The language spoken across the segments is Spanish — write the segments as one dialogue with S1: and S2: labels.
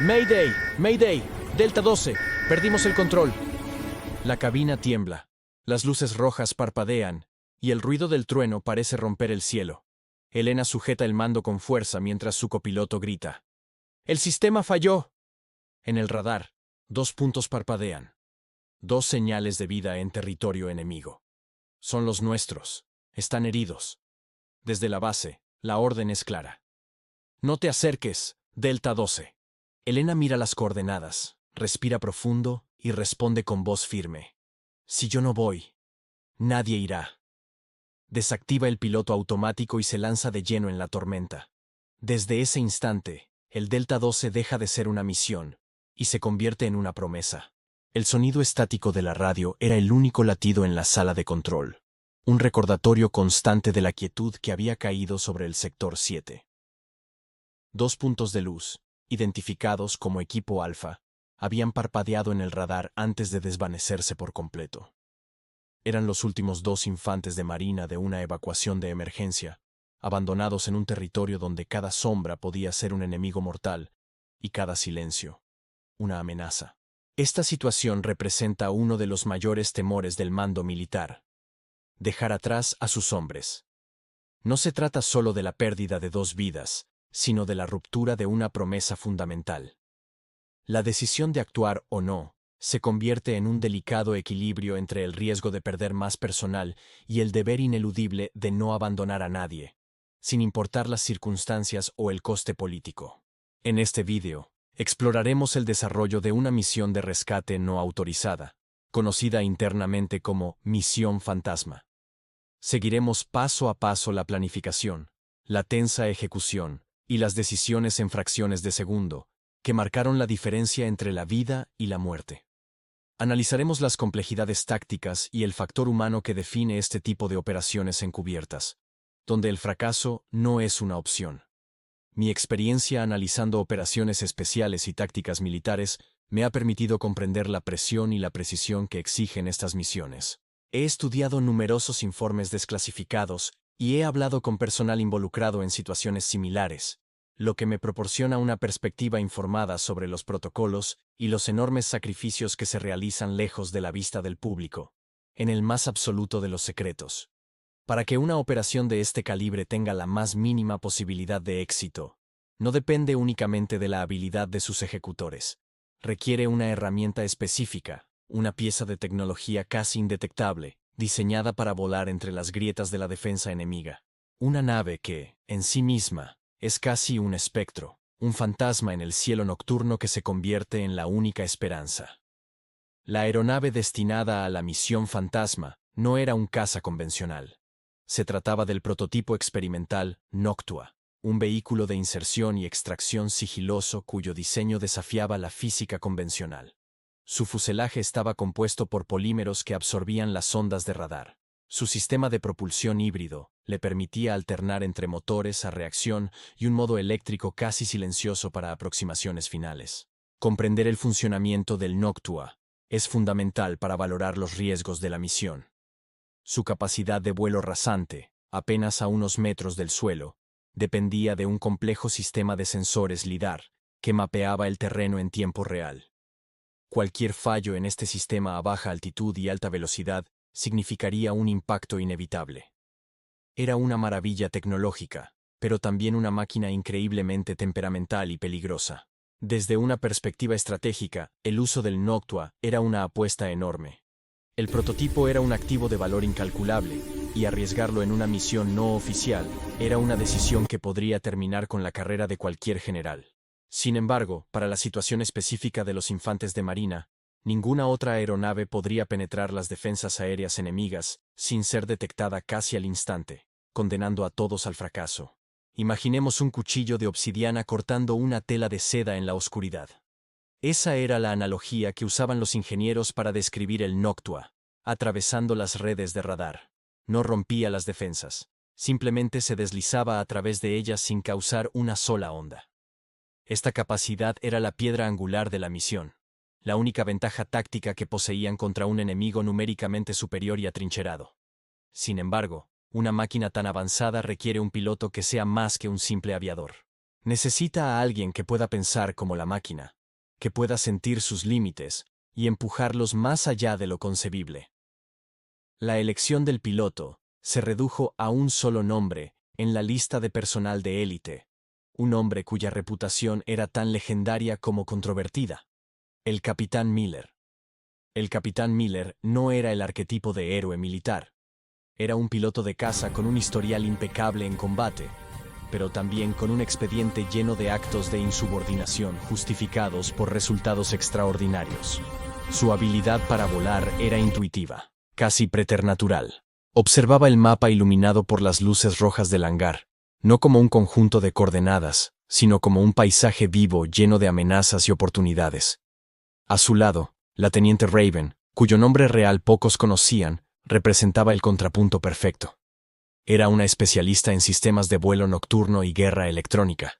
S1: Mayday, Mayday, Delta 12, perdimos el control. La cabina tiembla, las luces rojas parpadean, y el ruido del trueno parece romper el cielo. Elena sujeta el mando con fuerza mientras su copiloto grita. ¡El sistema falló! En el radar, 2 puntos parpadean. 2 señales de vida en territorio enemigo. Son los nuestros. Están heridos. Desde la base, la orden es clara. No te acerques, Delta 12. Elena mira las coordenadas, respira profundo y responde con voz firme. Si yo no voy, nadie irá. Desactiva el piloto automático y se lanza de lleno en la tormenta. Desde ese instante, el Delta 12 deja de ser una misión y se convierte en una promesa. El sonido estático de la radio era el único latido en la sala de control, un recordatorio constante de la quietud que había caído sobre el sector 7. 2 puntos de luz, identificados como equipo alfa, habían parpadeado en el radar antes de desvanecerse por completo. Eran los últimos 2 infantes de marina de una evacuación de emergencia, abandonados en un territorio donde cada sombra podía ser un enemigo mortal y cada silencio, una amenaza. Esta situación representa uno de los mayores temores del mando militar: dejar atrás a sus hombres. No se trata solo de la pérdida de 2 vidas, sino de la ruptura de una promesa fundamental. La decisión de actuar o no se convierte en un delicado equilibrio entre el riesgo de perder más personal y el deber ineludible de no abandonar a nadie, sin importar las circunstancias o el coste político. En este vídeo, exploraremos el desarrollo de una misión de rescate no autorizada, conocida internamente como Misión Fantasma. Seguiremos paso a paso la planificación, la tensa ejecución y las decisiones en fracciones de segundo, que marcaron la diferencia entre la vida y la muerte. Analizaremos las complejidades tácticas y el factor humano que define este tipo de operaciones encubiertas, donde el fracaso no es una opción. Mi experiencia analizando operaciones especiales y tácticas militares me ha permitido comprender la presión y la precisión que exigen estas misiones. He estudiado numerosos informes desclasificados y he hablado con personal involucrado en situaciones similares, lo que me proporciona una perspectiva informada sobre los protocolos y los enormes sacrificios que se realizan lejos de la vista del público, en el más absoluto de los secretos. Para que una operación de este calibre tenga la más mínima posibilidad de éxito, no depende únicamente de la habilidad de sus ejecutores. Requiere una herramienta específica, una pieza de tecnología casi indetectable, diseñada para volar entre las grietas de la defensa enemiga. Una nave que, en sí misma, es casi un espectro, un fantasma en el cielo nocturno que se convierte en la única esperanza. La aeronave destinada a la misión Fantasma no era un caza convencional. Se trataba del prototipo experimental Noctua, un vehículo de inserción y extracción sigiloso cuyo diseño desafiaba la física convencional. Su fuselaje estaba compuesto por polímeros que absorbían las ondas de radar. Su sistema de propulsión híbrido le permitía alternar entre motores a reacción y un modo eléctrico casi silencioso para aproximaciones finales. Comprender el funcionamiento del Noctua es fundamental para valorar los riesgos de la misión. Su capacidad de vuelo rasante, apenas a unos metros del suelo, dependía de un complejo sistema de sensores LIDAR que mapeaba el terreno en tiempo real. Cualquier fallo en este sistema a baja altitud y alta velocidad significaría un impacto inevitable. Era una maravilla tecnológica, pero también una máquina increíblemente temperamental y peligrosa. Desde una perspectiva estratégica, el uso del Noctua era una apuesta enorme. El prototipo era un activo de valor incalculable, y arriesgarlo en una misión no oficial era una decisión que podría terminar con la carrera de cualquier general. Sin embargo, para la situación específica de los infantes de marina, ninguna otra aeronave podría penetrar las defensas aéreas enemigas sin ser detectada casi al instante, condenando a todos al fracaso. Imaginemos un cuchillo de obsidiana cortando una tela de seda en la oscuridad. Esa era la analogía que usaban los ingenieros para describir el Noctua, atravesando las redes de radar. No rompía las defensas, simplemente se deslizaba a través de ellas sin causar una sola onda. Esta capacidad era la piedra angular de la misión, la única ventaja táctica que poseían contra un enemigo numéricamente superior y atrincherado. Sin embargo, una máquina tan avanzada requiere un piloto que sea más que un simple aviador. Necesita a alguien que pueda pensar como la máquina, que pueda sentir sus límites y empujarlos más allá de lo concebible. La elección del piloto se redujo a un solo nombre en la lista de personal de élite, un hombre cuya reputación era tan legendaria como controvertida: el Capitán Miller. El Capitán Miller no era el arquetipo de héroe militar. Era un piloto de caza con un historial impecable en combate, pero también con un expediente lleno de actos de insubordinación justificados por resultados extraordinarios. Su habilidad para volar era intuitiva, casi preternatural. Observaba el mapa iluminado por las luces rojas del hangar, no como un conjunto de coordenadas, sino como un paisaje vivo lleno de amenazas y oportunidades. A su lado, la teniente Raven, cuyo nombre real pocos conocían, representaba el contrapunto perfecto. Era una especialista en sistemas de vuelo nocturno y guerra electrónica.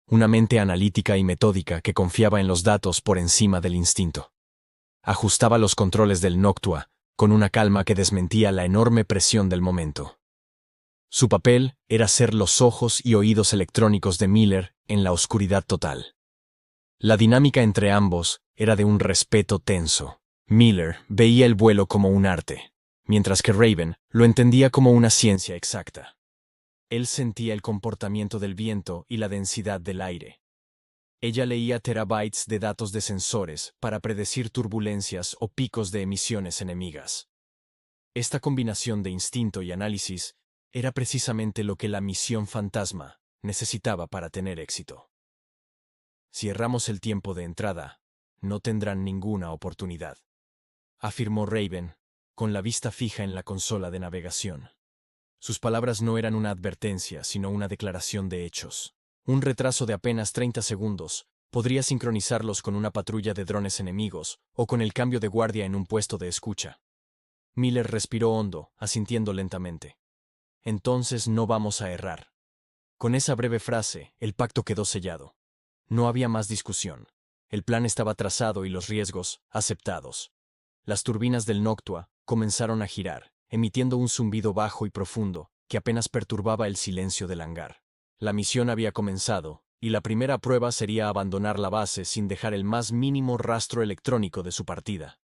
S1: Una mente analítica y metódica que confiaba en los datos por encima del instinto. Ajustaba los controles del Noctua con una calma que desmentía la enorme presión del momento. Su papel era ser los ojos y oídos electrónicos de Miller en la oscuridad total. La dinámica entre ambos era de un respeto tenso. Miller veía el vuelo como un arte, mientras que Raven lo entendía como una ciencia exacta. Él sentía el comportamiento del viento y la densidad del aire. Ella leía terabytes de datos de sensores para predecir turbulencias o picos de emisiones enemigas. Esta combinación de instinto y análisis era precisamente lo que la misión fantasma necesitaba para tener éxito. Si erramos el tiempo de entrada, no tendrán ninguna oportunidad, afirmó Raven, con la vista fija en la consola de navegación. Sus palabras no eran una advertencia, sino una declaración de hechos. Un retraso de apenas 30 segundos podría sincronizarlos con una patrulla de drones enemigos o con el cambio de guardia en un puesto de escucha. Miller respiró hondo, asintiendo lentamente. Entonces no vamos a errar. Con esa breve frase, el pacto quedó sellado. No había más discusión. El plan estaba trazado y los riesgos aceptados. Las turbinas del Noctua comenzaron a girar, emitiendo un zumbido bajo y profundo que apenas perturbaba el silencio del hangar. La misión había comenzado, y la primera prueba sería abandonar la base sin dejar el más mínimo rastro electrónico de su partida.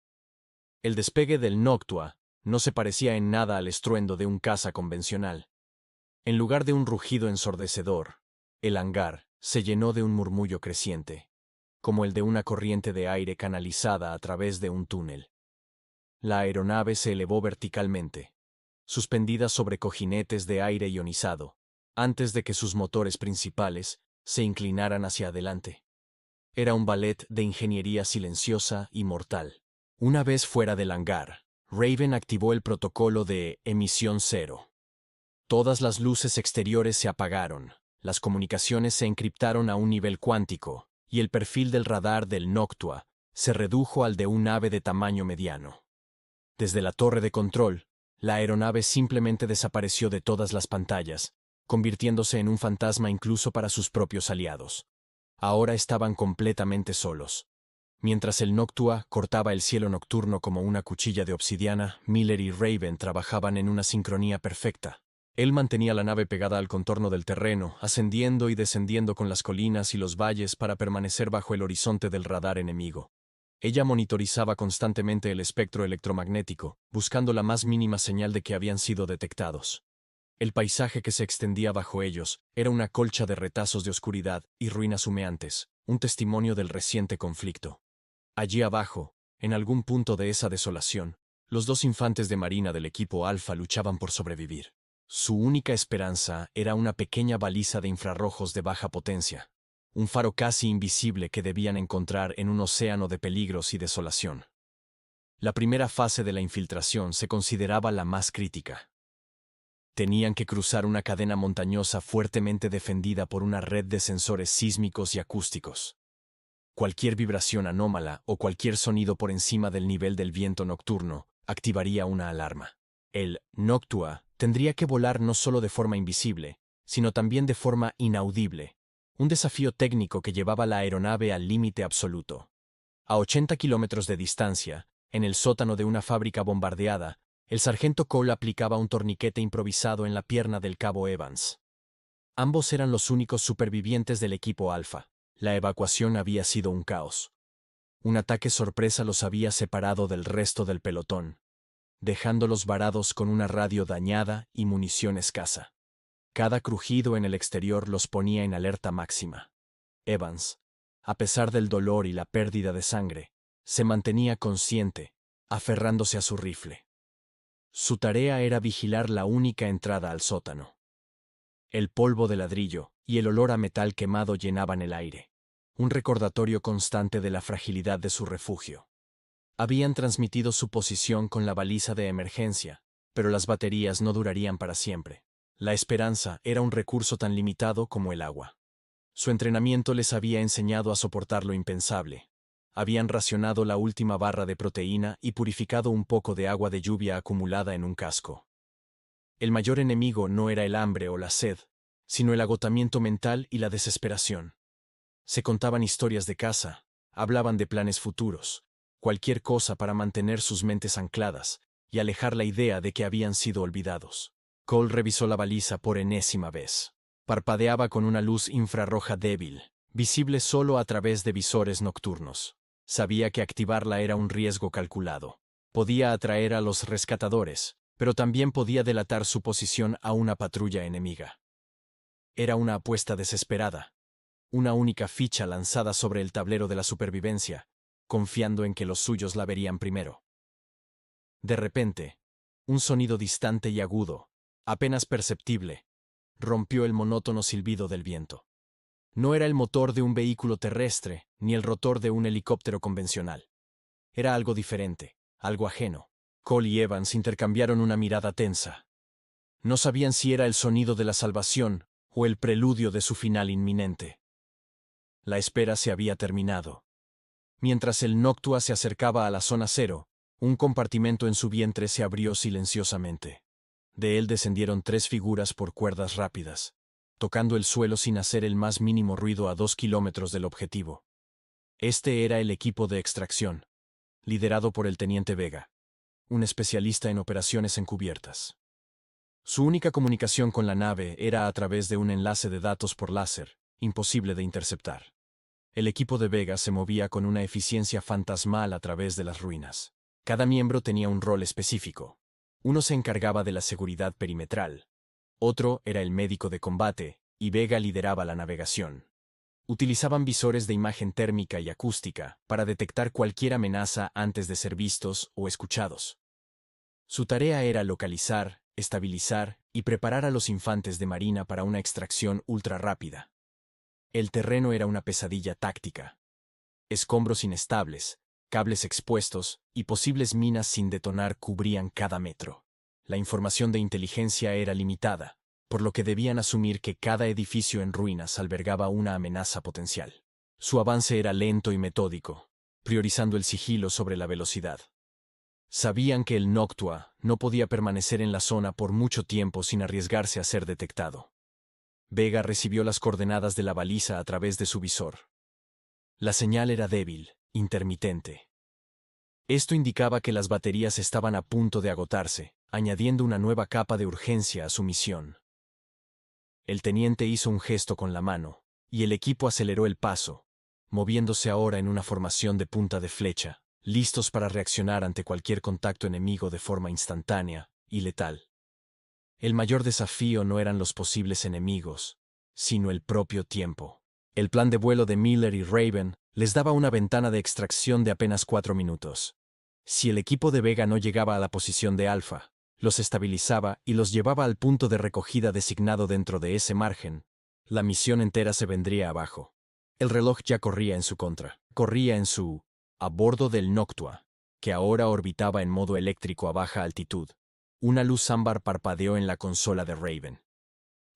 S1: El despegue del Noctua no se parecía en nada al estruendo de un caza convencional. En lugar de un rugido ensordecedor, el hangar se llenó de un murmullo creciente, como el de una corriente de aire canalizada a través de un túnel. La aeronave se elevó verticalmente, suspendida sobre cojinetes de aire ionizado, antes de que sus motores principales se inclinaran hacia adelante. Era un ballet de ingeniería silenciosa y mortal. Una vez fuera del hangar, Raven activó el protocolo de emisión cero. Todas las luces exteriores se apagaron, las comunicaciones se encriptaron a un nivel cuántico, y el perfil del radar del Noctua se redujo al de un ave de tamaño mediano. Desde la torre de control, la aeronave simplemente desapareció de todas las pantallas, convirtiéndose en un fantasma incluso para sus propios aliados. Ahora estaban completamente solos. Mientras el Noctua cortaba el cielo nocturno como una cuchilla de obsidiana, Miller y Raven trabajaban en una sincronía perfecta. Él mantenía la nave pegada al contorno del terreno, ascendiendo y descendiendo con las colinas y los valles para permanecer bajo el horizonte del radar enemigo. Ella monitorizaba constantemente el espectro electromagnético, buscando la más mínima señal de que habían sido detectados. El paisaje que se extendía bajo ellos era una colcha de retazos de oscuridad y ruinas humeantes, un testimonio del reciente conflicto. Allí abajo, en algún punto de esa desolación, los dos infantes de marina del equipo Alfa luchaban por sobrevivir. Su única esperanza era una pequeña baliza de infrarrojos de baja potencia, un faro casi invisible que debían encontrar en un océano de peligros y desolación. La primera fase de la infiltración se consideraba la más crítica. Tenían que cruzar una cadena montañosa fuertemente defendida por una red de sensores sísmicos y acústicos. Cualquier vibración anómala o cualquier sonido por encima del nivel del viento nocturno activaría una alarma. El Noctua tendría que volar no solo de forma invisible, sino también de forma inaudible, un desafío técnico que llevaba la aeronave al límite absoluto. A 80 kilómetros de distancia, en el sótano de una fábrica bombardeada, el sargento Cole aplicaba un torniquete improvisado en la pierna del cabo Evans. Ambos eran los únicos supervivientes del equipo Alfa. La evacuación había sido un caos. Un ataque sorpresa los había separado del resto del pelotón, dejándolos varados con una radio dañada y munición escasa. Cada crujido en el exterior los ponía en alerta máxima. Evans, a pesar del dolor y la pérdida de sangre, se mantenía consciente, aferrándose a su rifle. Su tarea era vigilar la única entrada al sótano. El polvo de ladrillo y el olor a metal quemado llenaban el aire, un recordatorio constante de la fragilidad de su refugio. Habían transmitido su posición con la baliza de emergencia, pero las baterías no durarían para siempre. La esperanza era un recurso tan limitado como el agua. Su entrenamiento les había enseñado a soportar lo impensable. Habían racionado la última barra de proteína y purificado un poco de agua de lluvia acumulada en un casco. El mayor enemigo no era el hambre o la sed, sino el agotamiento mental y la desesperación. Se contaban historias de caza, hablaban de planes futuros, cualquier cosa para mantener sus mentes ancladas y alejar la idea de que habían sido olvidados. Cole revisó la baliza por enésima vez. Parpadeaba con una luz infrarroja débil, visible solo a través de visores nocturnos. Sabía que activarla era un riesgo calculado. Podía atraer a los rescatadores, pero también podía delatar su posición a una patrulla enemiga. Era una apuesta desesperada, una única ficha lanzada sobre el tablero de la supervivencia, confiando en que los suyos la verían primero. De repente, un sonido distante y agudo, apenas perceptible, rompió el monótono silbido del viento. No era el motor de un vehículo terrestre, ni el rotor de un helicóptero convencional. Era algo diferente, algo ajeno. Cole y Evans intercambiaron una mirada tensa. No sabían si era el sonido de la salvación o el preludio de su final inminente. La espera se había terminado. Mientras el Noctua se acercaba a la zona cero, un compartimento en su vientre se abrió silenciosamente. De él descendieron 3 figuras por cuerdas rápidas, tocando el suelo sin hacer el más mínimo ruido a 2 kilómetros del objetivo. Este era el equipo de extracción, liderado por el teniente Vega, un especialista en operaciones encubiertas. Su única comunicación con la nave era a través de un enlace de datos por láser, imposible de interceptar. El equipo de Vega se movía con una eficiencia fantasmal a través de las ruinas. Cada miembro tenía un rol específico. Uno se encargaba de la seguridad perimetral, otro era el médico de combate, y Vega lideraba la navegación. Utilizaban visores de imagen térmica y acústica para detectar cualquier amenaza antes de ser vistos o escuchados. Su tarea era localizar, estabilizar y preparar a los infantes de marina para una extracción ultra rápida. El terreno era una pesadilla táctica. Escombros inestables, cables expuestos y posibles minas sin detonar cubrían cada metro. La información de inteligencia era limitada, por lo que debían asumir que cada edificio en ruinas albergaba una amenaza potencial. Su avance era lento y metódico, priorizando el sigilo sobre la velocidad. Sabían que el Noctua no podía permanecer en la zona por mucho tiempo sin arriesgarse a ser detectado. Vega recibió las coordenadas de la baliza a través de su visor. La señal era débil, intermitente. Esto indicaba que las baterías estaban a punto de agotarse, añadiendo una nueva capa de urgencia a su misión. El teniente hizo un gesto con la mano, y el equipo aceleró el paso, moviéndose ahora en una formación de punta de flecha, listos para reaccionar ante cualquier contacto enemigo de forma instantánea y letal. El mayor desafío no eran los posibles enemigos, sino el propio tiempo. El plan de vuelo de Miller y Raven les daba una ventana de extracción de apenas 4 minutos. Si el equipo de Vega no llegaba a la posición de Alfa, los estabilizaba y los llevaba al punto de recogida designado dentro de ese margen, la misión entera se vendría abajo. El reloj ya corría en su contra. Corría a bordo del Noctua, que ahora orbitaba en modo eléctrico a baja altitud. Una luz ámbar parpadeó en la consola de Raven.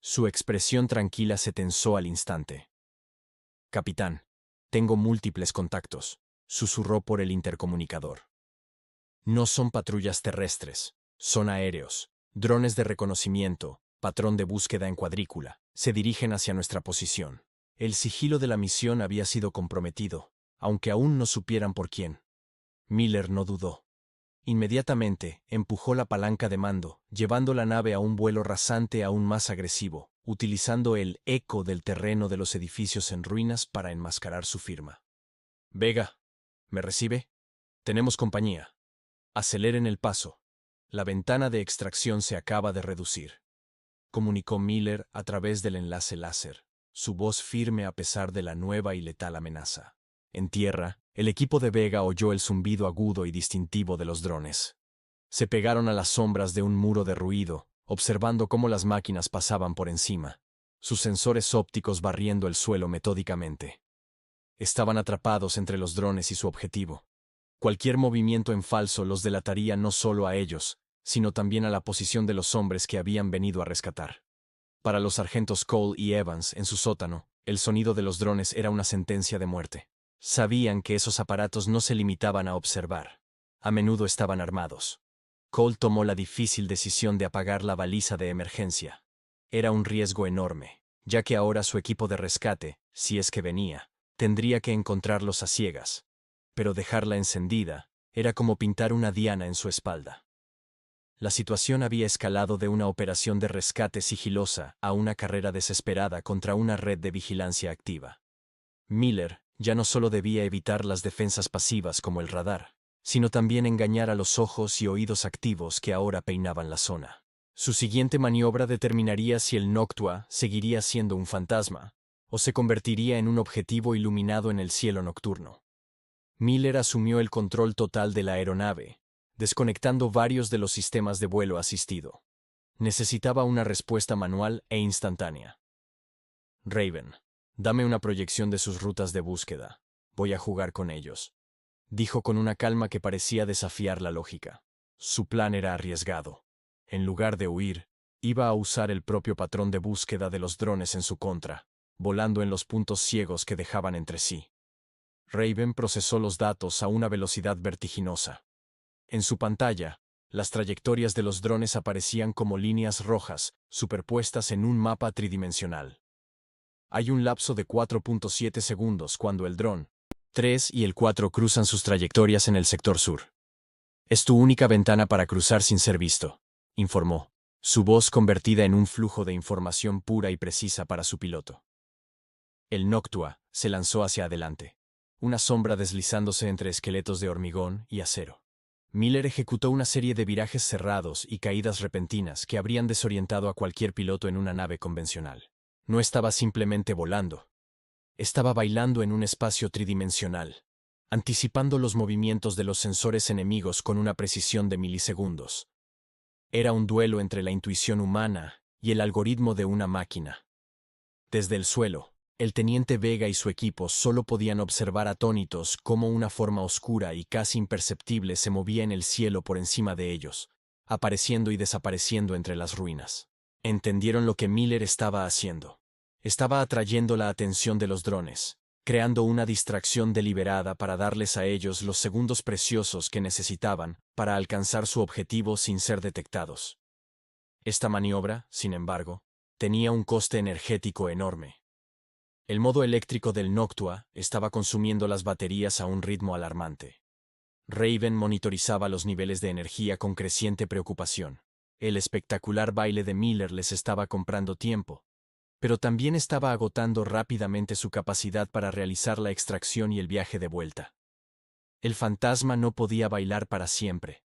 S1: Su expresión tranquila se tensó al instante. «Capitán, tengo múltiples contactos», susurró por el intercomunicador. «No son patrullas terrestres, son aéreos, drones de reconocimiento, patrón de búsqueda en cuadrícula, se dirigen hacia nuestra posición». El sigilo de la misión había sido comprometido, aunque aún no supieran por quién. Miller no dudó. Inmediatamente, empujó la palanca de mando, llevando la nave a un vuelo rasante aún más agresivo, utilizando el eco del terreno de los edificios en ruinas para enmascarar su firma. Vega, ¿me recibe? Tenemos compañía. Aceleren el paso. La ventana de extracción se acaba de reducir, comunicó Miller a través del enlace láser, su voz firme a pesar de la nueva y letal amenaza. En tierra, el equipo de Vega oyó el zumbido agudo y distintivo de los drones. Se pegaron a las sombras de un muro de ruido, observando cómo las máquinas pasaban por encima, sus sensores ópticos barriendo el suelo metódicamente. Estaban atrapados entre los drones y su objetivo. Cualquier movimiento en falso los delataría no solo a ellos, sino también a la posición de los hombres que habían venido a rescatar. Para los sargentos Cole y Evans en su sótano, el sonido de los drones era una sentencia de muerte. Sabían que esos aparatos no se limitaban a observar. A menudo estaban armados. Cole tomó la difícil decisión de apagar la baliza de emergencia. Era un riesgo enorme, ya que ahora su equipo de rescate, si es que venía, tendría que encontrarlos a ciegas. Pero dejarla encendida era como pintar una diana en su espalda. La situación había escalado de una operación de rescate sigilosa a una carrera desesperada contra una red de vigilancia activa. Miller ya no solo debía evitar las defensas pasivas como el radar, sino también engañar a los ojos y oídos activos que ahora peinaban la zona. Su siguiente maniobra determinaría si el Noctua seguiría siendo un fantasma o se convertiría en un objetivo iluminado en el cielo nocturno. Miller asumió el control total de la aeronave, desconectando varios de los sistemas de vuelo asistido. Necesitaba una respuesta manual e instantánea. Raven, dame una proyección de sus rutas de búsqueda. Voy a jugar con ellos, dijo con una calma que parecía desafiar la lógica. Su plan era arriesgado. En lugar de huir, iba a usar el propio patrón de búsqueda de los drones en su contra, volando en los puntos ciegos que dejaban entre sí. Raven procesó los datos a una velocidad vertiginosa. En su pantalla, las trayectorias de los drones aparecían como líneas rojas, superpuestas en un mapa tridimensional. Hay un lapso de 4.7 segundos cuando el dron 3 y el 4 cruzan sus trayectorias en el sector sur. Es tu única ventana para cruzar sin ser visto, informó, su voz convertida en un flujo de información pura y precisa para su piloto. El Noctua se lanzó hacia adelante, una sombra deslizándose entre esqueletos de hormigón y acero. Miller ejecutó una serie de virajes cerrados y caídas repentinas que habrían desorientado a cualquier piloto en una nave convencional. No estaba simplemente volando. Estaba bailando en un espacio tridimensional, anticipando los movimientos de los sensores enemigos con una precisión de milisegundos. Era un duelo entre la intuición humana y el algoritmo de una máquina. Desde el suelo, el teniente Vega y su equipo solo podían observar atónitos cómo una forma oscura y casi imperceptible se movía en el cielo por encima de ellos, apareciendo y desapareciendo entre las ruinas. Entendieron lo que Miller estaba haciendo. Estaba atrayendo la atención de los drones, creando una distracción deliberada para darles a ellos los segundos preciosos que necesitaban para alcanzar su objetivo sin ser detectados. Esta maniobra, sin embargo, tenía un coste energético enorme. El modo eléctrico del Noctua estaba consumiendo las baterías a un ritmo alarmante. Raven monitorizaba los niveles de energía con creciente preocupación. El espectacular baile de Miller les estaba comprando tiempo, pero también estaba agotando rápidamente su capacidad para realizar la extracción y el viaje de vuelta. El fantasma no podía bailar para siempre.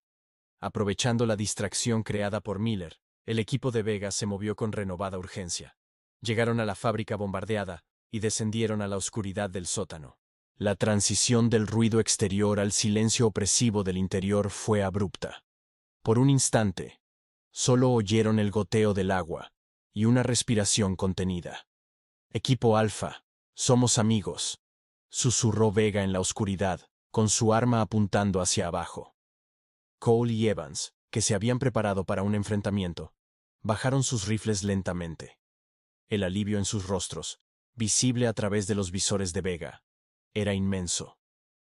S1: Aprovechando la distracción creada por Miller, el equipo de Vega se movió con renovada urgencia. Llegaron a la fábrica bombardeada y descendieron a la oscuridad del sótano. La transición del ruido exterior al silencio opresivo del interior fue abrupta. Por un instante, solo oyeron el goteo del agua y una respiración contenida. Equipo Alfa, somos amigos, susurró Vega en la oscuridad, con su arma apuntando hacia abajo. Cole y Evans, que se habían preparado para un enfrentamiento, bajaron sus rifles lentamente. El alivio en sus rostros, visible a través de los visores de Vega, era inmenso.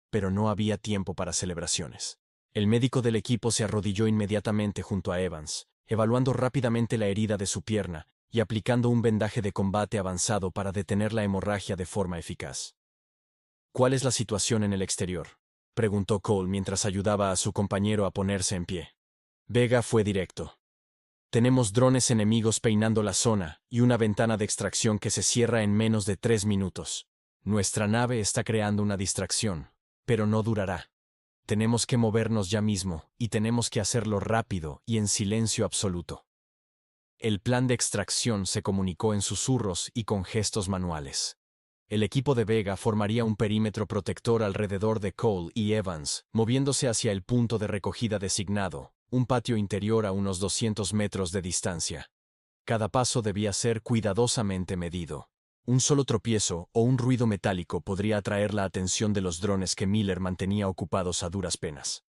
S1: Pero no había tiempo para celebraciones. El médico del equipo se arrodilló inmediatamente junto a Evans, evaluando rápidamente la herida de su pierna y aplicando un vendaje de combate avanzado para detener la hemorragia de forma eficaz. ¿Cuál es la situación en el exterior?, preguntó Cole mientras ayudaba a su compañero a ponerse en pie. Vega fue directo. Tenemos drones enemigos peinando la zona y una ventana de extracción que se cierra en menos de 3 minutos. Nuestra nave está creando una distracción, pero no durará. Tenemos que movernos ya mismo, y tenemos que hacerlo rápido y en silencio absoluto. El plan de extracción se comunicó en susurros y con gestos manuales. El equipo de Vega formaría un perímetro protector alrededor de Cole y Evans, moviéndose hacia el punto de recogida designado, un patio interior a unos 200 metros de distancia. Cada paso debía ser cuidadosamente medido. Un solo tropiezo o un ruido metálico podría atraer la atención de los drones que Miller mantenía ocupados a duras penas.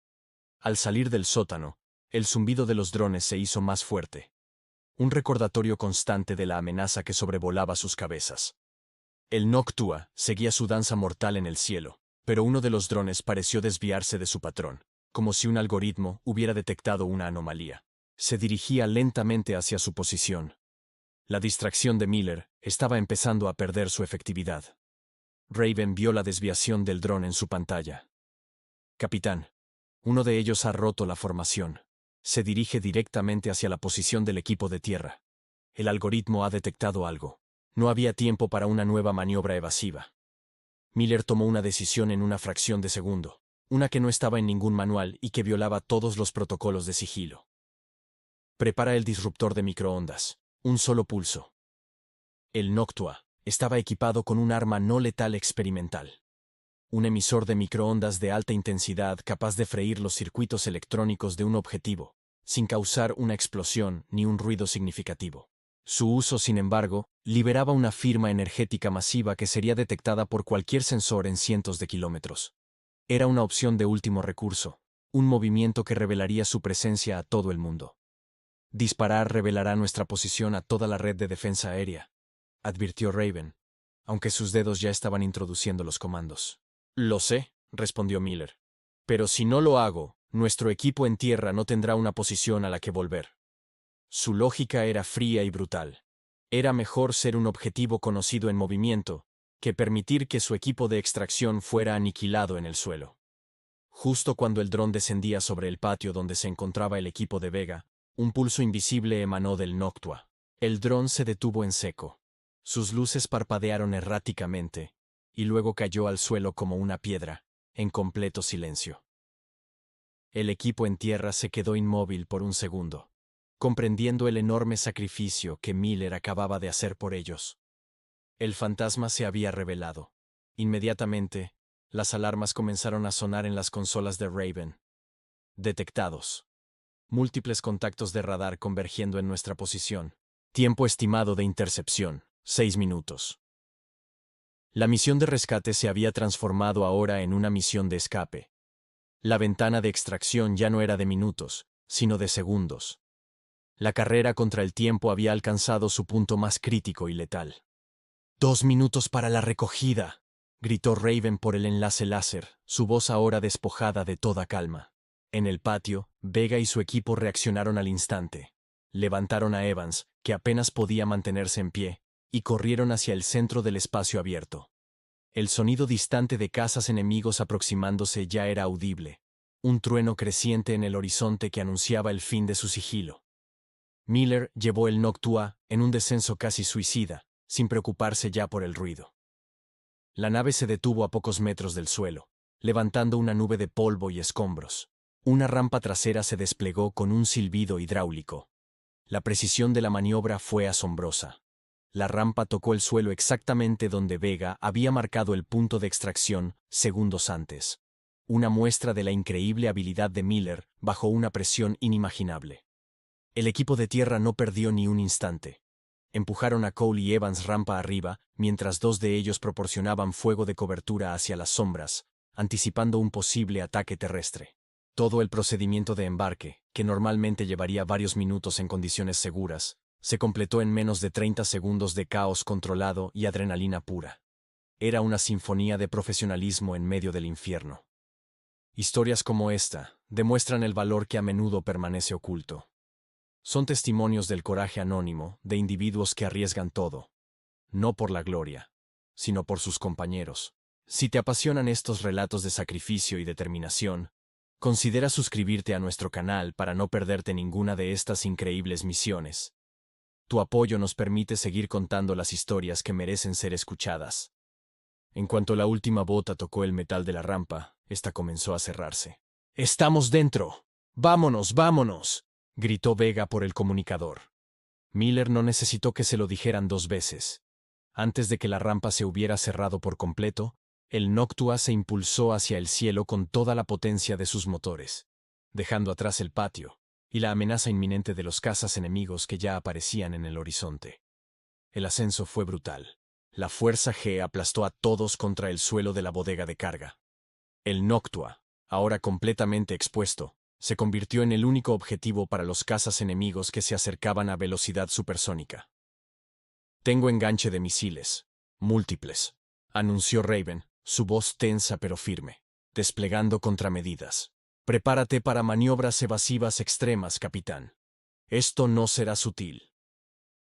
S1: Al salir del sótano, el zumbido de los drones se hizo más fuerte. Un recordatorio constante de la amenaza que sobrevolaba sus cabezas. El Noctua seguía su danza mortal en el cielo, pero uno de los drones pareció desviarse de su patrón, como si un algoritmo hubiera detectado una anomalía. Se dirigía lentamente hacia su posición. La distracción de Miller estaba empezando a perder su efectividad. Raven vio la desviación del dron en su pantalla. Capitán, uno de ellos ha roto la formación. Se dirige directamente hacia la posición del equipo de tierra. El algoritmo ha detectado algo. No había tiempo para una nueva maniobra evasiva. Miller tomó una decisión en una fracción de segundo, una que no estaba en ningún manual y que violaba todos los protocolos de sigilo. Prepara el disruptor de microondas. Un solo pulso. El Noctua estaba equipado con un arma no letal experimental. Un emisor de microondas de alta intensidad capaz de freír los circuitos electrónicos de un objetivo, sin causar una explosión ni un ruido significativo. Su uso, sin embargo, liberaba una firma energética masiva que sería detectada por cualquier sensor en cientos de kilómetros. Era una opción de último recurso, un movimiento que revelaría su presencia a todo el mundo. Disparar revelará nuestra posición a toda la red de defensa aérea, advirtió Raven, aunque sus dedos ya estaban introduciendo los comandos. Lo sé, respondió Miller. Pero si no lo hago, nuestro equipo en tierra no tendrá una posición a la que volver. Su lógica era fría y brutal. Era mejor ser un objetivo conocido en movimiento que permitir que su equipo de extracción fuera aniquilado en el suelo. Justo cuando el dron descendía sobre el patio donde se encontraba el equipo de Vega, un pulso invisible emanó del Noctua. El dron se detuvo en seco. Sus luces parpadearon erráticamente, y luego cayó al suelo como una piedra, en completo silencio. El equipo en tierra se quedó inmóvil por un segundo, comprendiendo el enorme sacrificio que Miller acababa de hacer por ellos. El fantasma se había revelado. Inmediatamente, las alarmas comenzaron a sonar en las consolas de Raven. Detectados. Múltiples contactos de radar convergiendo en nuestra posición. Tiempo estimado de intercepción, 6 minutos. La misión de rescate se había transformado ahora en una misión de escape. La ventana de extracción ya no era de minutos, sino de segundos. La carrera contra el tiempo había alcanzado su punto más crítico y letal. 2 minutos para la recogida, gritó Raven por el enlace láser, su voz ahora despojada de toda calma. En el patio, Vega y su equipo reaccionaron al instante. Levantaron a Evans, que apenas podía mantenerse en pie, y corrieron hacia el centro del espacio abierto. El sonido distante de cazas enemigos aproximándose ya era audible, un trueno creciente en el horizonte que anunciaba el fin de su sigilo. Miller llevó el Noctua en un descenso casi suicida, sin preocuparse ya por el ruido. La nave se detuvo a pocos metros del suelo, levantando una nube de polvo y escombros. Una rampa trasera se desplegó con un silbido hidráulico. La precisión de la maniobra fue asombrosa. La rampa tocó el suelo exactamente donde Vega había marcado el punto de extracción segundos antes. Una muestra de la increíble habilidad de Miller bajo una presión inimaginable. El equipo de tierra no perdió ni un instante. Empujaron a Cole y Evans rampa arriba, mientras 2 de ellos proporcionaban fuego de cobertura hacia las sombras, anticipando un posible ataque terrestre. Todo el procedimiento de embarque, que normalmente llevaría varios minutos en condiciones seguras, se completó en menos de 30 segundos de caos controlado y adrenalina pura. Era una sinfonía de profesionalismo en medio del infierno. Historias como esta demuestran el valor que a menudo permanece oculto. Son testimonios del coraje anónimo de individuos que arriesgan todo, no por la gloria, sino por sus compañeros. Si te apasionan estos relatos de sacrificio y determinación, Considera suscribirte a nuestro canal para no perderte ninguna de estas increíbles misiones. Tu apoyo nos permite seguir contando las historias que merecen ser escuchadas. En cuanto la última bota tocó el metal de la rampa, esta comenzó a cerrarse. ¡Estamos dentro! ¡Vámonos, vámonos!, gritó Vega por el comunicador. Miller no necesitó que se lo dijeran 2 veces. Antes de que la rampa se hubiera cerrado por completo, el Noctua se impulsó hacia el cielo con toda la potencia de sus motores, dejando atrás el patio y la amenaza inminente de los cazas enemigos que ya aparecían en el horizonte. El ascenso fue brutal. La fuerza G aplastó a todos contra el suelo de la bodega de carga. El Noctua, ahora completamente expuesto, se convirtió en el único objetivo para los cazas enemigos que se acercaban a velocidad supersónica. «Tengo enganche de misiles. Múltiples», anunció Raven, su voz tensa pero firme, desplegando contramedidas. «Prepárate para maniobras evasivas extremas, capitán. Esto no será sutil».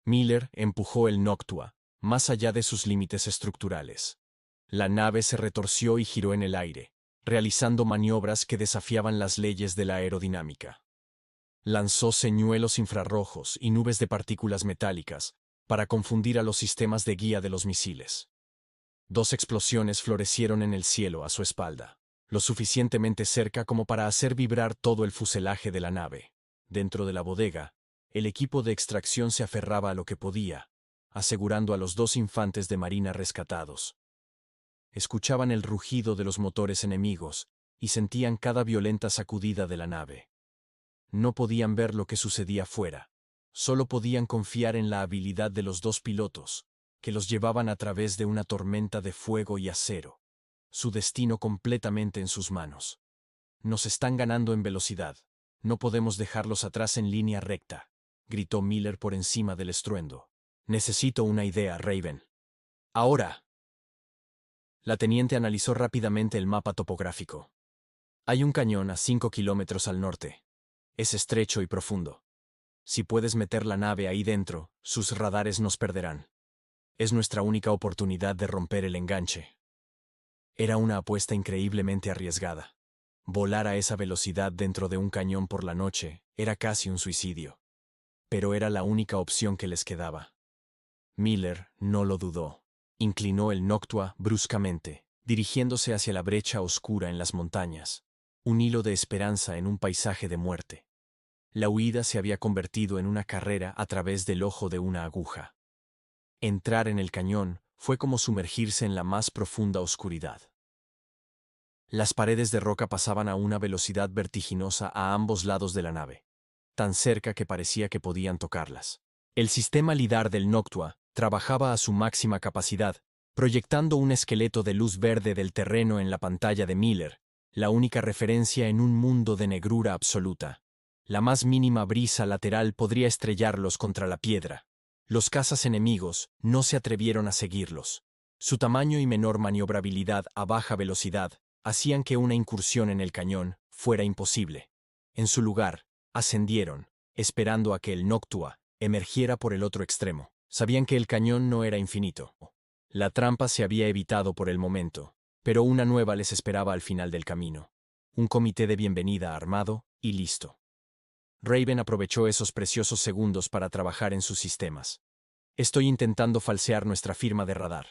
S1: Miller empujó el Noctua, más allá de sus límites estructurales. La nave se retorció y giró en el aire, realizando maniobras que desafiaban las leyes de la aerodinámica. Lanzó señuelos infrarrojos y nubes de partículas metálicas para confundir a los sistemas de guía de los misiles. 2 explosiones florecieron en el cielo a su espalda, lo suficientemente cerca como para hacer vibrar todo el fuselaje de la nave. Dentro de la bodega, el equipo de extracción se aferraba a lo que podía, asegurando a los 2 infantes de marina rescatados. Escuchaban el rugido de los motores enemigos y sentían cada violenta sacudida de la nave. No podían ver lo que sucedía fuera, solo podían confiar en la habilidad de los 2 pilotos, que los llevaban a través de una tormenta de fuego y acero, su destino completamente en sus manos. «Nos están ganando en velocidad. No podemos dejarlos atrás en línea recta», gritó Miller por encima del estruendo. «Necesito una idea, Raven. Ahora». La teniente analizó rápidamente el mapa topográfico. Hay un cañón a 5 kilómetros al norte. Es estrecho y profundo. Si puedes meter la nave ahí dentro, sus radares nos perderán. Es nuestra única oportunidad de romper el enganche. Era una apuesta increíblemente arriesgada. Volar a esa velocidad dentro de un cañón por la noche era casi un suicidio. Pero era la única opción que les quedaba. Miller no lo dudó. Inclinó el Noctua bruscamente, dirigiéndose hacia la brecha oscura en las montañas, un hilo de esperanza en un paisaje de muerte. La huida se había convertido en una carrera a través del ojo de una aguja. Entrar en el cañón fue como sumergirse en la más profunda oscuridad. Las paredes de roca pasaban a una velocidad vertiginosa a ambos lados de la nave, tan cerca que parecía que podían tocarlas. El sistema lidar del Noctua trabajaba a su máxima capacidad, proyectando un esqueleto de luz verde del terreno en la pantalla de Miller, la única referencia en un mundo de negrura absoluta. La más mínima brisa lateral podría estrellarlos contra la piedra. Los cazas enemigos no se atrevieron a seguirlos. Su tamaño y menor maniobrabilidad a baja velocidad hacían que una incursión en el cañón fuera imposible. En su lugar, ascendieron, esperando a que el Noctua emergiera por el otro extremo. Sabían que el cañón no era infinito. La trampa se había evitado por el momento, pero una nueva les esperaba al final del camino. Un comité de bienvenida armado y listo. Raven aprovechó esos preciosos segundos para trabajar en sus sistemas. «Estoy intentando falsear nuestra firma de radar.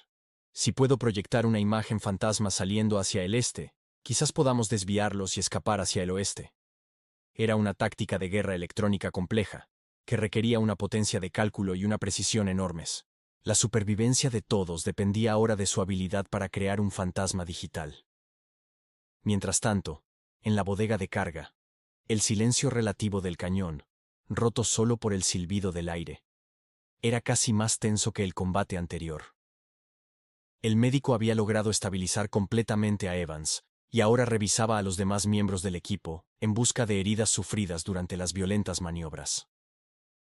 S1: Si puedo proyectar una imagen fantasma saliendo hacia el este, quizás podamos desviarlos y escapar hacia el oeste». Era una táctica de guerra electrónica compleja, que requería una potencia de cálculo y una precisión enormes. La supervivencia de todos dependía ahora de su habilidad para crear un fantasma digital. Mientras tanto, en la bodega de carga, el silencio relativo del cañón, roto solo por el silbido del aire, era casi más tenso que el combate anterior. El médico había logrado estabilizar completamente a Evans, y ahora revisaba a los demás miembros del equipo, en busca de heridas sufridas durante las violentas maniobras.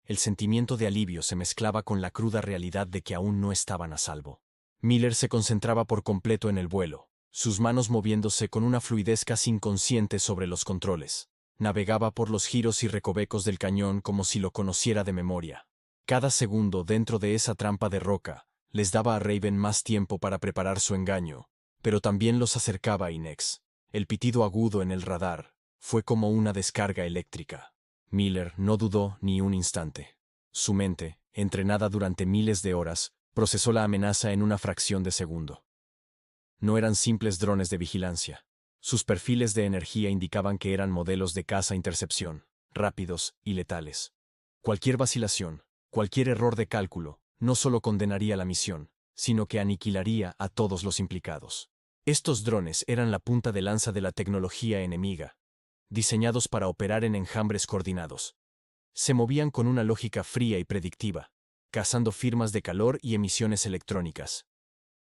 S1: El sentimiento de alivio se mezclaba con la cruda realidad de que aún no estaban a salvo. Miller se concentraba por completo en el vuelo, sus manos moviéndose con una fluidez casi inconsciente sobre los controles. Navegaba por los giros y recovecos del cañón como si lo conociera de memoria. Cada segundo dentro de esa trampa de roca les daba a Raven más tiempo para preparar su engaño, pero también los acercaba a Inex. El pitido agudo en el radar Fue como una descarga eléctrica. Miller no dudó ni un instante. Su mente, entrenada durante miles de horas, procesó la amenaza en una fracción de segundo. No eran simples drones de vigilancia. Sus perfiles de energía indicaban que eran modelos de caza-intercepción, rápidos y letales. Cualquier vacilación, cualquier error de cálculo, no solo condenaría la misión, sino que aniquilaría a todos los implicados. Estos drones eran la punta de lanza de la tecnología enemiga, diseñados para operar en enjambres coordinados. Se movían con una lógica fría y predictiva, cazando firmas de calor y emisiones electrónicas.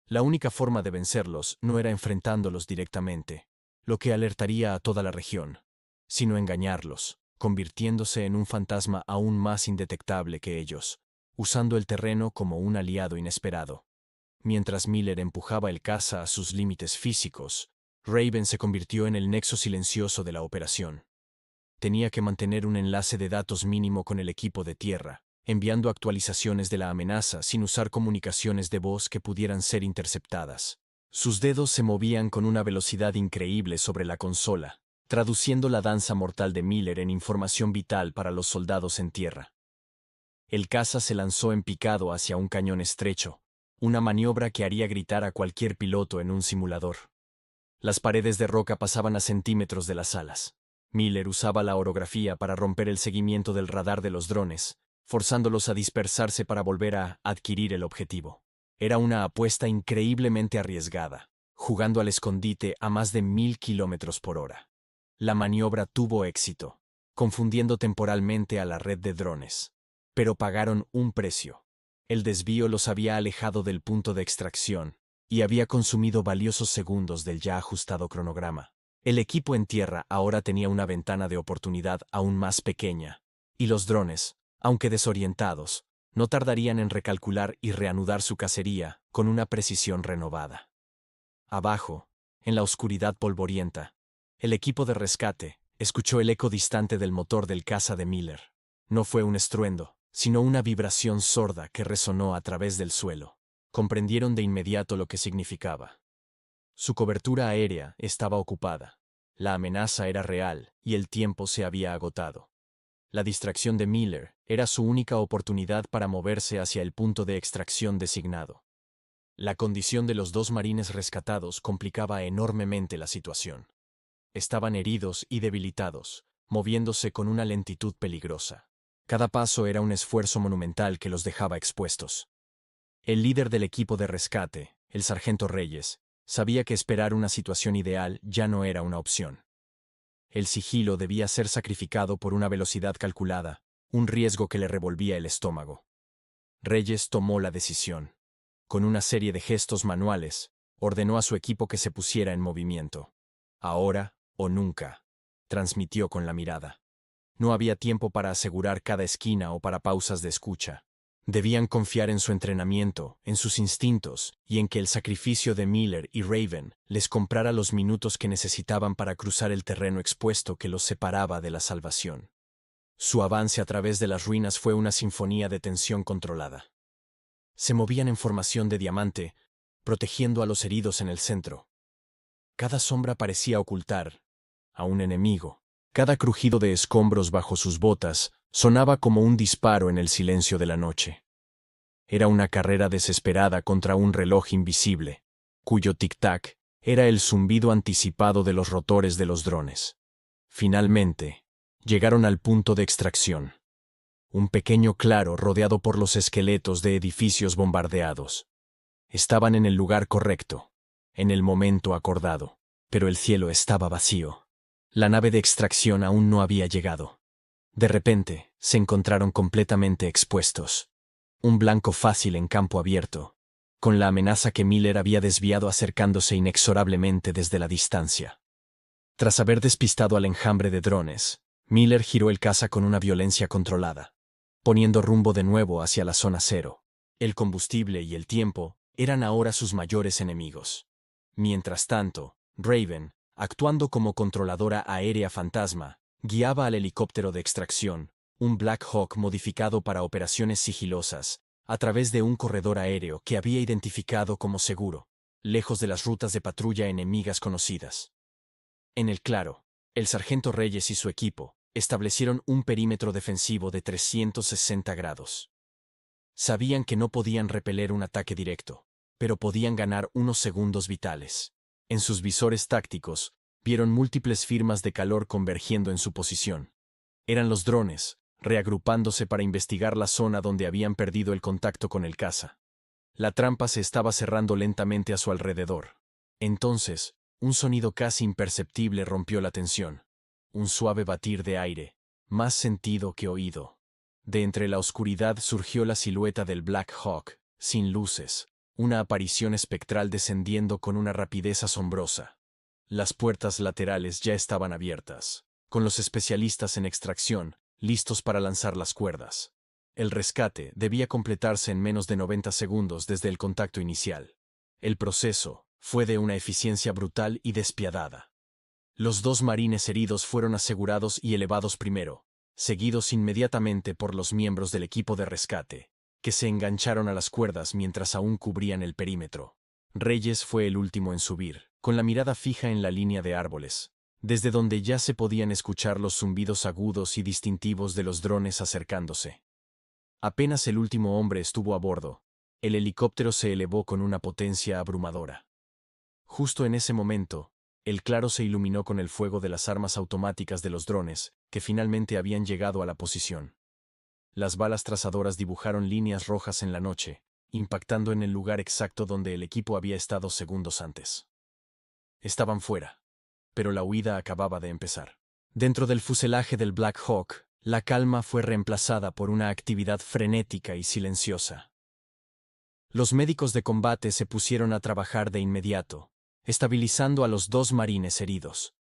S1: La única forma de vencerlos no era enfrentándolos directamente, lo que alertaría a toda la región, sino engañarlos, convirtiéndose en un fantasma aún más indetectable que ellos, usando el terreno como un aliado inesperado. Mientras Miller empujaba el caza a sus límites físicos, Raven se convirtió en el nexo silencioso de la operación. Tenía que mantener un enlace de datos mínimo con el equipo de tierra, enviando actualizaciones de la amenaza sin usar comunicaciones de voz que pudieran ser interceptadas. Sus dedos se movían con una velocidad increíble sobre la consola, traduciendo la danza mortal de Miller en información vital para los soldados en tierra. El caza se lanzó en picado hacia un cañón estrecho, una maniobra que haría gritar a cualquier piloto en un simulador. Las paredes de roca pasaban a centímetros de las alas. Miller usaba la orografía para romper el seguimiento del radar de los drones, forzándolos a dispersarse para volver a adquirir el objetivo. Era una apuesta increíblemente arriesgada, jugando al escondite a más de 1000 kilómetros por hora. La maniobra tuvo éxito, confundiendo temporalmente a la red de drones. Pero pagaron un precio. El desvío los había alejado del punto de extracción y había consumido valiosos segundos del ya ajustado cronograma. El equipo en tierra ahora tenía una ventana de oportunidad aún más pequeña, y los drones, aunque desorientados, no tardarían en recalcular y reanudar su cacería con una precisión renovada. Abajo, en la oscuridad polvorienta, el equipo de rescate escuchó el eco distante del motor del caza de Miller. No fue un estruendo, sino una vibración sorda que resonó a través del suelo. Comprendieron de inmediato lo que significaba. Su cobertura aérea estaba ocupada. La amenaza era real y el tiempo se había agotado. La distracción de Miller era su única oportunidad para moverse hacia el punto de extracción designado. La condición de los dos marines rescatados complicaba enormemente la situación. Estaban heridos y debilitados, moviéndose con una lentitud peligrosa. Cada paso era un esfuerzo monumental que los dejaba expuestos. El líder del equipo de rescate, el sargento Reyes, sabía que esperar una situación ideal ya no era una opción. El sigilo debía ser sacrificado por una velocidad calculada, un riesgo que le revolvía el estómago. Reyes tomó la decisión. Con una serie de gestos manuales, ordenó a su equipo que se pusiera en movimiento. Ahora o nunca, transmitió con la mirada. No había tiempo para asegurar cada esquina o para pausas de escucha. Debían confiar en su entrenamiento, en sus instintos, y en que el sacrificio de Miller y Raven les comprara los minutos que necesitaban para cruzar el terreno expuesto que los separaba de la salvación. Su avance a través de las ruinas fue una sinfonía de tensión controlada. Se movían en formación de diamante, protegiendo a los heridos en el centro. Cada sombra parecía ocultar a un enemigo. Cada crujido de escombros bajo sus botas sonaba como un disparo en el silencio de la noche. Era una carrera desesperada contra un reloj invisible, cuyo tic-tac era el zumbido anticipado de los rotores de los drones. Finalmente, llegaron al punto de extracción. Un pequeño claro rodeado por los esqueletos de edificios bombardeados. Estaban en el lugar correcto, en el momento acordado, pero el cielo estaba vacío. La nave de extracción aún no había llegado. De repente, se encontraron completamente expuestos. Un blanco fácil en campo abierto, con la amenaza que Miller había desviado acercándose inexorablemente desde la distancia. Tras haber despistado al enjambre de drones, Miller giró el caza con una violencia controlada, poniendo rumbo de nuevo hacia la zona cero. El combustible y el tiempo eran ahora sus mayores enemigos. Mientras tanto, Raven, actuando como controladora aérea fantasma, guiaba al helicóptero de extracción, un Black Hawk modificado para operaciones sigilosas, a través de un corredor aéreo que había identificado como seguro, lejos de las rutas de patrulla enemigas conocidas. En el claro, El sargento Reyes y su equipo establecieron un perímetro defensivo de 360 grados. Sabían que no podían repeler un ataque directo, pero podían ganar unos segundos vitales. En sus visores tácticos, vieron múltiples firmas de calor convergiendo en su posición. Eran los drones, reagrupándose para investigar la zona donde habían perdido el contacto con el caza. La trampa se estaba cerrando lentamente a su alrededor. Entonces, un sonido casi imperceptible rompió la tensión. Un suave batir de aire, más sentido que oído. De entre la oscuridad surgió la silueta del Black Hawk, sin luces, una aparición espectral descendiendo con una rapidez asombrosa. Las puertas laterales ya estaban abiertas, con los especialistas en extracción, listos para lanzar las cuerdas. El rescate debía completarse en menos de 90 segundos desde el contacto inicial. El proceso fue de una eficiencia brutal y despiadada. Los 2 marines heridos fueron asegurados y elevados primero, seguidos inmediatamente por los miembros del equipo de rescate, que se engancharon a las cuerdas mientras aún cubrían el perímetro. Reyes fue el último en subir, con la mirada fija en la línea de árboles, desde donde ya se podían escuchar los zumbidos agudos y distintivos de los drones acercándose. Apenas el último hombre estuvo a bordo, el helicóptero se elevó con una potencia abrumadora. Justo en ese momento, el claro se iluminó con el fuego de las armas automáticas de los drones, que finalmente habían llegado a la posición. Las balas trazadoras dibujaron líneas rojas en la noche, impactando en el lugar exacto donde el equipo había estado segundos antes. Estaban fuera, pero la huida acababa de empezar. Dentro del fuselaje del Black Hawk, la calma fue reemplazada por una actividad frenética y silenciosa. Los médicos de combate se pusieron a trabajar de inmediato, estabilizando a los 2 marines heridos.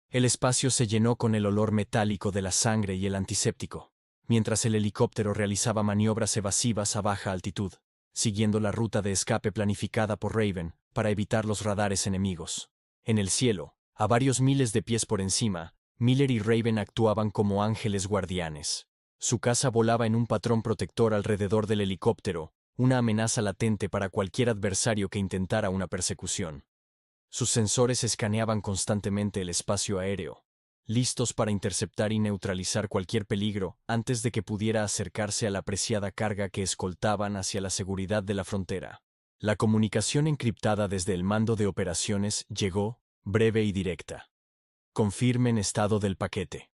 S1: El espacio se llenó con el olor metálico de la sangre y el antiséptico, mientras el helicóptero realizaba maniobras evasivas a baja altitud, siguiendo la ruta de escape planificada por Raven para evitar los radares enemigos. En el cielo, a varios miles de pies por encima, Miller y Raven actuaban como ángeles guardianes. Su caza volaba en un patrón protector alrededor del helicóptero, una amenaza latente para cualquier adversario que intentara una persecución. Sus sensores escaneaban constantemente el espacio aéreo, listos para interceptar y neutralizar cualquier peligro antes de que pudiera acercarse a la preciada carga que escoltaban hacia la seguridad de la frontera. La comunicación encriptada desde el mando de operaciones llegó, breve y directa. Confirmen estado del paquete.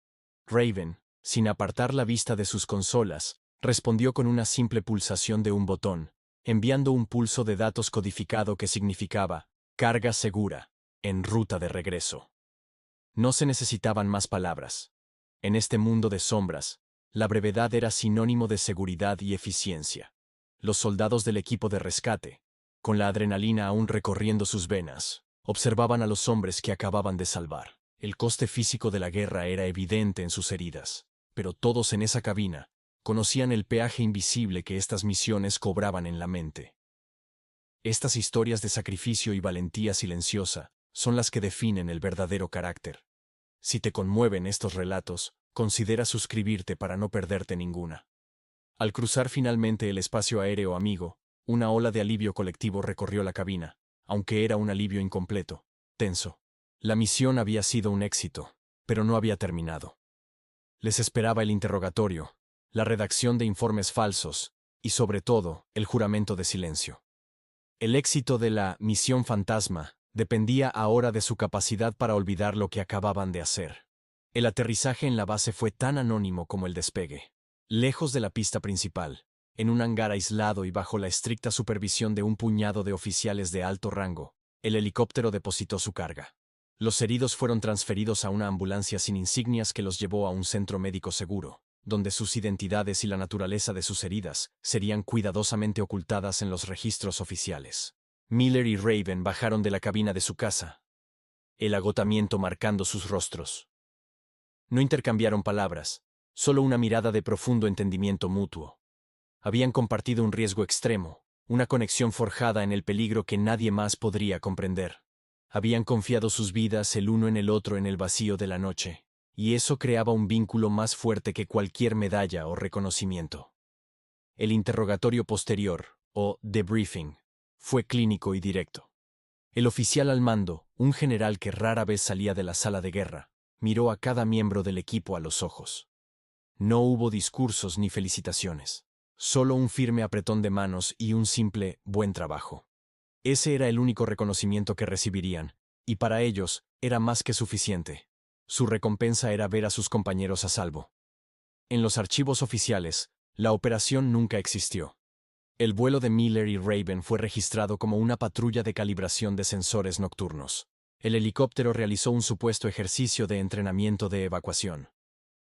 S1: Raven, sin apartar la vista de sus consolas, respondió con una simple pulsación de un botón, enviando un pulso de datos codificado que significaba carga segura, en ruta de regreso. No se necesitaban más palabras. En este mundo de sombras, la brevedad era sinónimo de seguridad y eficiencia. Los soldados del equipo de rescate, con la adrenalina aún recorriendo sus venas, observaban a los hombres que acababan de salvar. El coste físico de la guerra era evidente en sus heridas, pero todos en esa cabina conocían el peaje invisible que estas misiones cobraban en la mente. Estas historias de sacrificio y valentía silenciosa son las que definen el verdadero carácter. Si te conmueven estos relatos, considera suscribirte para no perderte ninguna. Al cruzar finalmente el espacio aéreo amigo, una ola de alivio colectivo recorrió la cabina, aunque era un alivio incompleto, tenso. La misión había sido un éxito, pero no había terminado. Les esperaba el interrogatorio, la redacción de informes falsos y, sobre todo, el juramento de silencio. El éxito de la misión fantasma dependía ahora de su capacidad para olvidar lo que acababan de hacer. El aterrizaje en la base fue tan anónimo como el despegue. Lejos de la pista principal, en un hangar aislado y bajo la estricta supervisión de un puñado de oficiales de alto rango, el helicóptero depositó su carga. Los heridos fueron transferidos a una ambulancia sin insignias que los llevó a un centro médico seguro, donde sus identidades y la naturaleza de sus heridas serían cuidadosamente ocultadas en los registros oficiales. Miller y Raven bajaron de la cabina de su casa, el agotamiento marcando sus rostros. No intercambiaron palabras, solo una mirada de profundo entendimiento mutuo. Habían compartido un riesgo extremo, una conexión forjada en el peligro que nadie más podría comprender. Habían confiado sus vidas el uno en el otro en el vacío de la noche, y eso creaba un vínculo más fuerte que cualquier medalla o reconocimiento. El interrogatorio posterior, o debriefing, fue clínico y directo. El oficial al mando, un general que rara vez salía de la sala de guerra, miró a cada miembro del equipo a los ojos. No hubo discursos ni felicitaciones. Solo un firme apretón de manos y un simple buen trabajo. Ese era el único reconocimiento que recibirían, y para ellos era más que suficiente. Su recompensa era ver a sus compañeros a salvo. En los archivos oficiales, la operación nunca existió. El vuelo de Miller y Raven fue registrado como una patrulla de calibración de sensores nocturnos. El helicóptero realizó un supuesto ejercicio de entrenamiento de evacuación.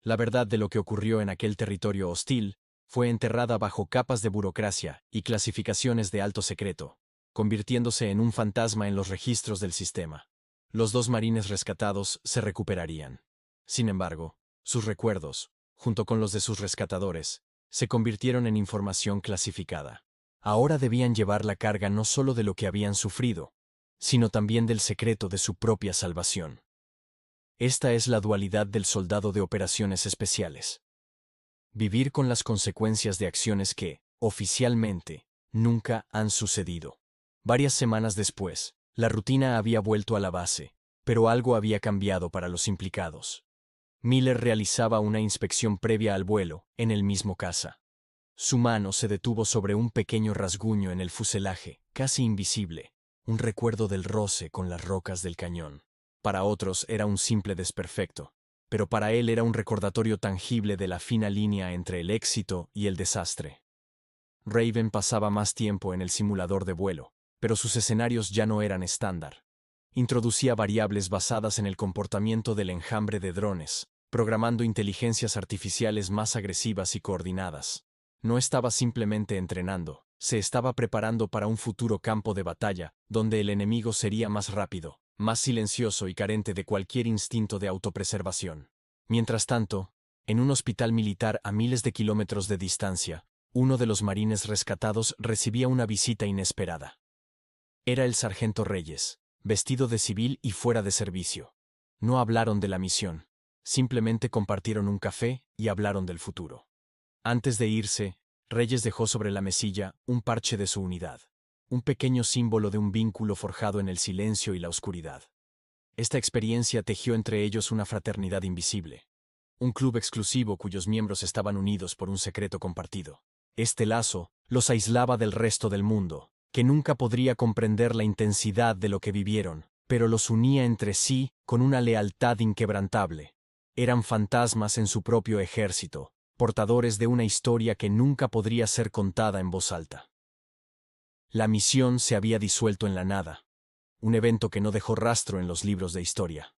S1: La verdad de lo que ocurrió en aquel territorio hostil fue enterrada bajo capas de burocracia y clasificaciones de alto secreto, convirtiéndose en un fantasma en los registros del sistema. Los 2 marines rescatados se recuperarían. Sin embargo, sus recuerdos, junto con los de sus rescatadores, se convirtieron en información clasificada. Ahora debían llevar la carga no solo de lo que habían sufrido, sino también del secreto de su propia salvación. Esta es la dualidad del soldado de operaciones especiales. Vivir con las consecuencias de acciones que, oficialmente, nunca han sucedido. Varias semanas después, la rutina había vuelto a la base, pero algo había cambiado para los implicados. Miller realizaba una inspección previa al vuelo, en el mismo caza. Su mano se detuvo sobre un pequeño rasguño en el fuselaje, casi invisible, un recuerdo del roce con las rocas del cañón. Para otros era un simple desperfecto, pero para él era un recordatorio tangible de la fina línea entre el éxito y el desastre. Raven pasaba más tiempo en el simulador de vuelo, pero sus escenarios ya no eran estándar. Introducía variables basadas en el comportamiento del enjambre de drones, programando inteligencias artificiales más agresivas y coordinadas. No estaba simplemente entrenando, se estaba preparando para un futuro campo de batalla, donde el enemigo sería más rápido, más silencioso y carente de cualquier instinto de autopreservación. Mientras tanto, en un hospital militar a miles de kilómetros de distancia, uno de los marines rescatados recibía una visita inesperada. Era el sargento Reyes, vestido de civil y fuera de servicio. No hablaron de la misión, simplemente compartieron un café y hablaron del futuro. Antes de irse, Reyes dejó sobre la mesilla un parche de su unidad, un pequeño símbolo de un vínculo forjado en el silencio y la oscuridad. Esta experiencia tejió entre ellos una fraternidad invisible, un club exclusivo cuyos miembros estaban unidos por un secreto compartido. Este lazo los aislaba del resto del mundo, que nunca podría comprender la intensidad de lo que vivieron, pero los unía entre sí con una lealtad inquebrantable. Eran fantasmas en su propio ejército, portadores de una historia que nunca podría ser contada en voz alta. La misión se había disuelto en la nada, un evento que no dejó rastro en los libros de historia.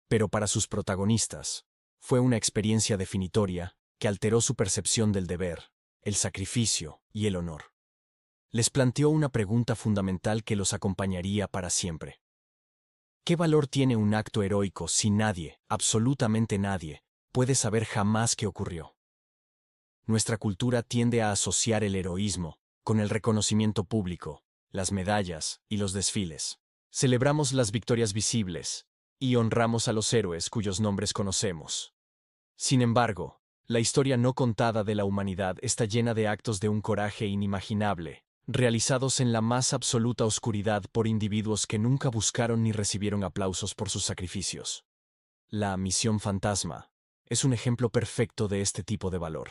S1: Pero para sus protagonistas, fue una experiencia definitoria que alteró su percepción del deber, el sacrificio y el honor. Les planteó una pregunta fundamental que los acompañaría para siempre. ¿Qué valor tiene un acto heroico si nadie, absolutamente nadie, puede saber jamás qué ocurrió? Nuestra cultura tiende a asociar el heroísmo con el reconocimiento público, las medallas y los desfiles. Celebramos las victorias visibles y honramos a los héroes cuyos nombres conocemos. Sin embargo, la historia no contada de la humanidad está llena de actos de un coraje inimaginable, realizados en la más absoluta oscuridad por individuos que nunca buscaron ni recibieron aplausos por sus sacrificios. La misión fantasma es un ejemplo perfecto de este tipo de valor.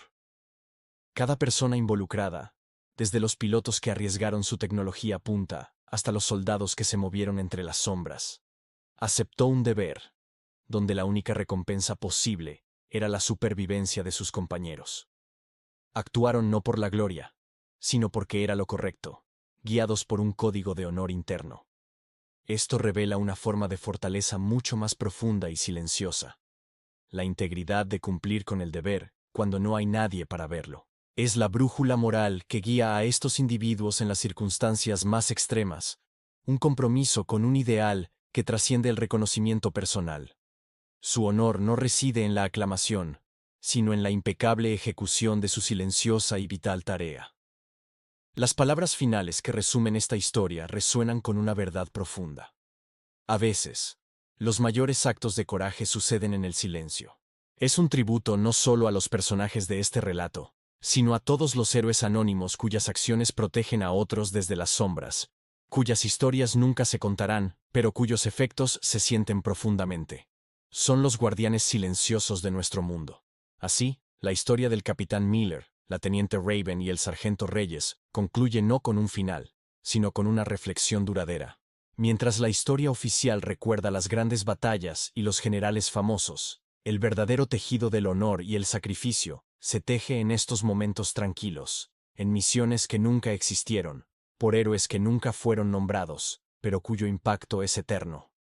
S1: Cada persona involucrada, desde los pilotos que arriesgaron su tecnología punta hasta los soldados que se movieron entre las sombras, aceptó un deber, donde la única recompensa posible era la supervivencia de sus compañeros. Actuaron no por la gloria, sino porque era lo correcto, guiados por un código de honor interno. Esto revela una forma de fortaleza mucho más profunda y silenciosa. La integridad de cumplir con el deber cuando no hay nadie para verlo. Es la brújula moral que guía a estos individuos en las circunstancias más extremas, un compromiso con un ideal que trasciende el reconocimiento personal. Su honor no reside en la aclamación, sino en la impecable ejecución de su silenciosa y vital tarea. Las palabras finales que resumen esta historia resuenan con una verdad profunda. A veces, los mayores actos de coraje suceden en el silencio. Es un tributo no solo a los personajes de este relato, sino a todos los héroes anónimos cuyas acciones protegen a otros desde las sombras, cuyas historias nunca se contarán, pero cuyos efectos se sienten profundamente. Son los guardianes silenciosos de nuestro mundo. Así, la historia del capitán Miller, la teniente Raven y el sargento Reyes concluye no con un final, sino con una reflexión duradera. Mientras la historia oficial recuerda las grandes batallas y los generales famosos, el verdadero tejido del honor y el sacrificio se teje en estos momentos tranquilos, en misiones que nunca existieron, por héroes que nunca fueron nombrados, pero cuyo impacto es eterno.